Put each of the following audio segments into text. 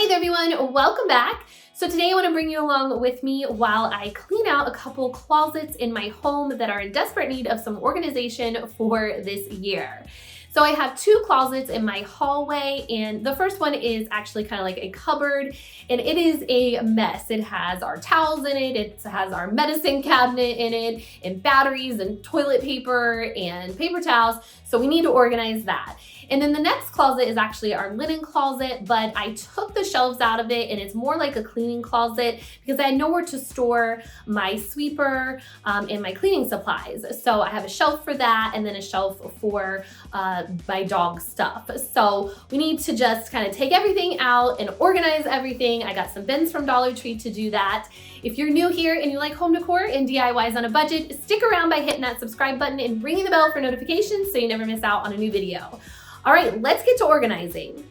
Hey there everyone, welcome back. So today I want to bring you along with me while I clean out a couple closets in my home that are in desperate need of some organization for this year. So I have two closets in my hallway, and the first one is actually kind of like a cupboard, and it is a mess. It has our towels in it has our medicine cabinet in it, and batteries and toilet paper and paper towels, so we need to organize that. And then the next closet is actually our linen closet, but I took the shelves out of it and it's more like a cleaning closet because I had nowhere to store my sweeper and my cleaning supplies. So I have a shelf for that and then a shelf for my dog stuff. So we need to just kind of take everything out and organize everything. I got some bins from Dollar Tree to do that. If you're new here and you like home decor and DIYs on a budget, stick around by hitting that subscribe button and ringing the bell for notifications so you never miss out on a new video. All right, let's get to organizing.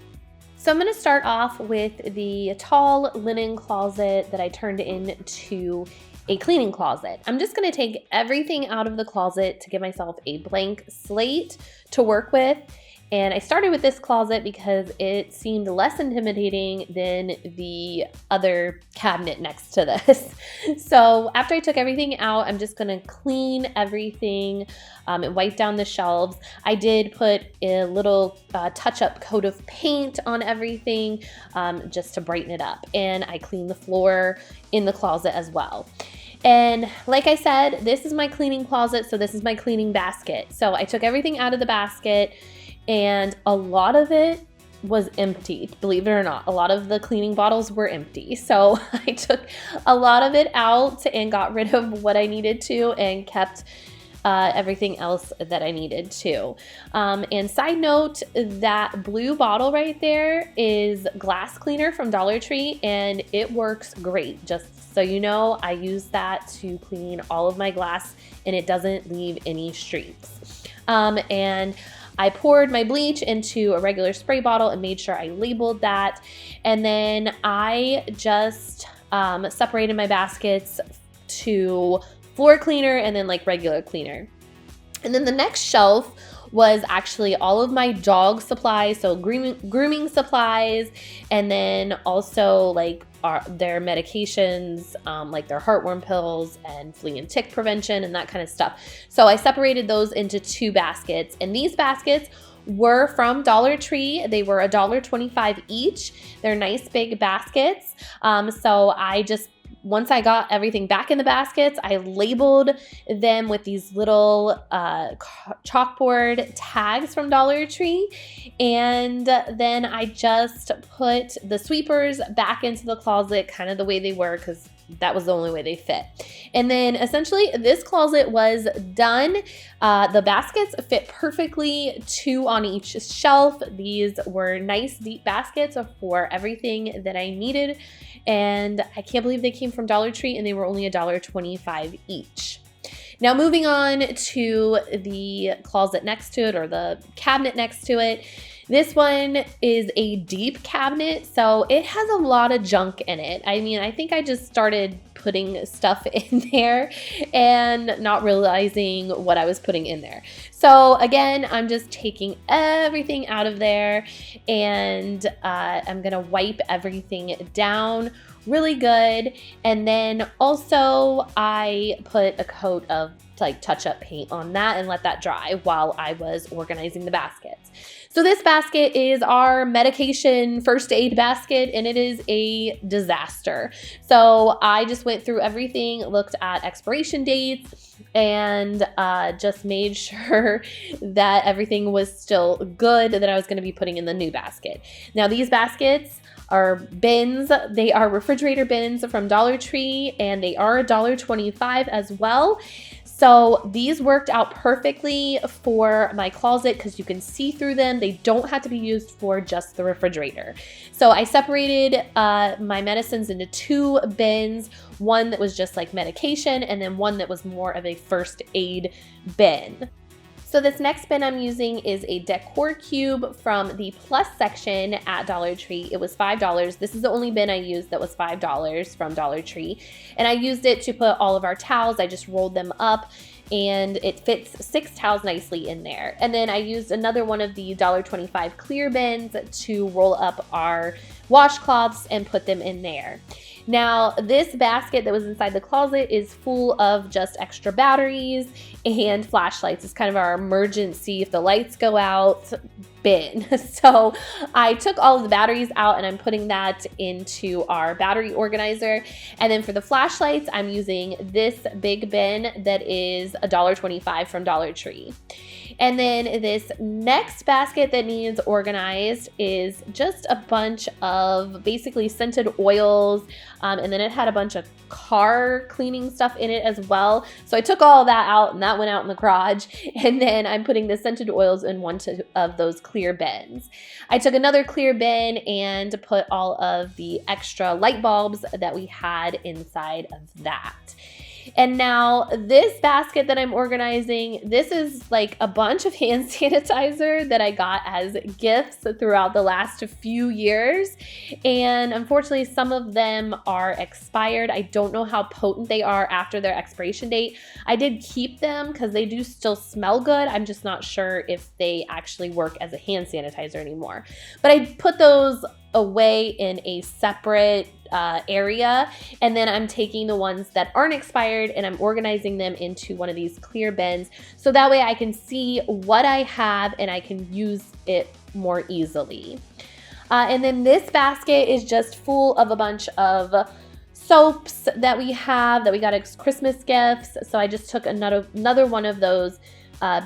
So I'm gonna start off with the tall linen closet that I turned into a cleaning closet. I'm just gonna take everything out of the closet to give myself a blank slate to work with. And I started with this closet because it seemed less intimidating than the other cabinet next to this. So after I took everything out, I'm just gonna clean everything and wipe down the shelves. I did put a little touch-up coat of paint on everything just to brighten it up. And I cleaned the floor in the closet as well. And like I said, this is my cleaning closet, so this is my cleaning basket. So I took everything out of the basket, and a lot of it was empty, believe it or not. A lot of the cleaning bottles were empty. So I took a lot of it out and got rid of what I needed to and kept everything else that I needed to. And side note, that blue bottle right there is glass cleaner from Dollar Tree, and it works great. Just so you know, I use that to clean all of my glass and it doesn't leave any streaks. And I poured my bleach into a regular spray bottle and made sure I labeled that. And then I just separated my baskets to floor cleaner and then like regular cleaner. And then the next shelf was actually all of my dog supplies, so grooming supplies, and then also like their medications, like their heartworm pills and flea and tick prevention and that kind of stuff. So I separated those into two baskets, and these baskets were from Dollar Tree. They were $1.25 each. They're nice big baskets. So I just, once I got everything back in the baskets, I labeled them with these little chalkboard tags from Dollar Tree. And then I just put the sweepers back into the closet kind of the way they were because that was the only way they fit. And then essentially this closet was done. The baskets fit perfectly, 2 on each shelf. These were nice deep baskets for everything that I needed. And I can't believe they came from Dollar Tree and they were only $1.25 each. Now moving on to the closet next to it, or the cabinet next to it. This one is a deep cabinet, so it has a lot of junk in it. I mean, I think I just started putting stuff in there and not realizing what I was putting in there. So again, I'm just taking everything out of there, and I'm gonna wipe everything down really good. And then also I put a coat of like touch-up paint on that and let that dry while I was organizing the baskets. So this basket is our medication first aid basket, and it is a disaster. So I just went through everything, looked at expiration dates, and just made sure that everything was still good that I was going to be putting in the new basket. Now these baskets are bins. They are refrigerator bins from Dollar Tree, and they are $1.25 as well. So these worked out perfectly for my closet because you can see through them. They don't have to be used for just the refrigerator. So I separated my medicines into 2 bins, one that was just like medication and then one that was more of a first aid bin. So this next bin I'm using is a decor cube from the plus section at Dollar Tree. It was $5. This is the only bin I used that was $5 from Dollar Tree. And I used it to put all of our towels. I just rolled them up and it fits 6 towels nicely in there. And then I used another one of the $1.25 clear bins to roll up our washcloths and put them in there. Now, this basket that was inside the closet is full of just extra batteries and flashlights. It's kind of our emergency if the lights go out bin. So I took all of the batteries out and I'm putting that into our battery organizer. And then for the flashlights, I'm using this big bin that is $1.25 from Dollar Tree. And then this next basket that needs organized is just a bunch of basically scented oils. And then it had a bunch of car cleaning stuff in it as well. So I took all of that out and that went out in the garage. And then I'm putting the scented oils in one of those clear bins. I took another clear bin and put all of the extra light bulbs that we had inside of that. And now this basket that I'm organizing, this is like a bunch of hand sanitizer that I got as gifts throughout the last few years. And unfortunately, some of them are expired. I don't know how potent they are after their expiration date. I did keep them because they do still smell good. I'm just not sure if they actually work as a hand sanitizer anymore. But I put those away in a separate area, and then I'm taking the ones that aren't expired and I'm organizing them into one of these clear bins so that way I can see what I have and I can use it more easily. And then this basket is just full of a bunch of soaps that we got as Christmas gifts. So I just took another one of those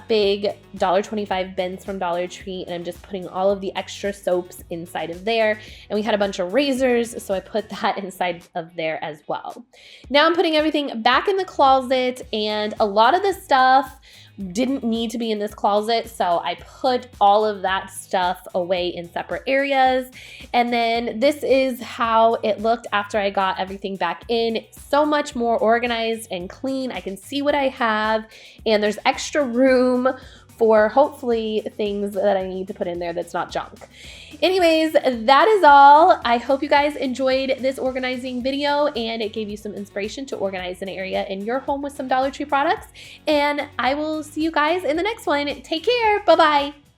big $1.25 bins from Dollar Tree, and I'm just putting all of the extra soaps inside of there. And we had a bunch of razors, so I put that inside of there as well. Now I'm putting everything back in the closet, and a lot of the stuff didn't need to be in this closet, so I put all of that stuff away in separate areas. And then this is how it looked after I got everything back in. So much more organized and clean. I can see what I have, and there's extra room for hopefully things that I need to put in there that's not junk. Anyways, that is all. I hope you guys enjoyed this organizing video and it gave you some inspiration to organize an area in your home with some Dollar Tree products. And I will see you guys in the next one. Take care. Bye-bye.